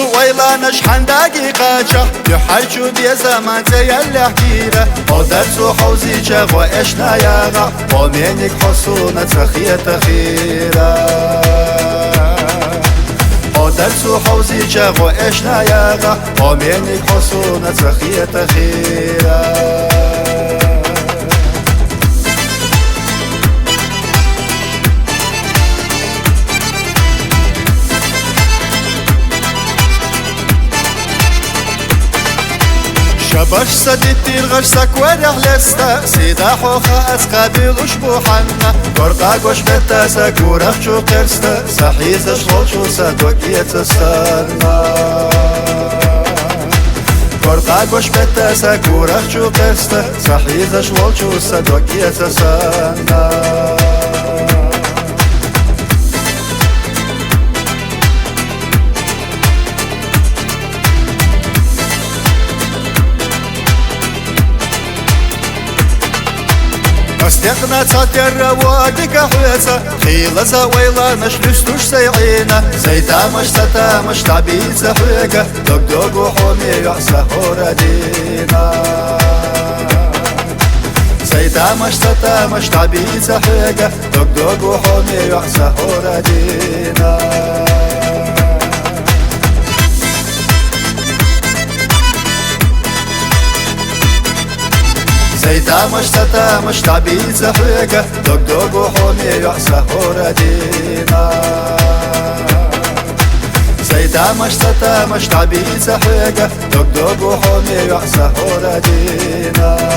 ويلا نشحن دقيقة يحجو دي زمان زي اللحكيرة ودرسو حوزي جاغو إشنا ياغا ومينك حصونة تخية خيرة ودرسو حوزي جاغو إشنا ياغا ومينك حصونة تخية خيرة شبش سديتي الغشسك ورح لستا سيدا حوخا اسقابي غشبو حنا قرقا قوش بيتا ساكورخ شو قرستا سحيز اشغل شو سادوك يتستانا قرقا قوش بيتا ساكورخ شو قرستا سحيز اشغل شو سادوك يتستانا استقنا تاتر روادك حويسة خيلة ويلا نشلستوش سيعينا زيتا مشتتا مشتعبيت حويقة دوق دوق وحومي يحسى هوردينا زيتا مشتتا مشتعبيت حويقة دوق دوق وحومي يحسى هوردينا زيتا مشتتا مشتعبيت زحويقة دوق دوق وحومي يحسى هوردينا زيتا مشتتا مشتعبيت زحويقة دوق دوق وحومي يحسى هوردينا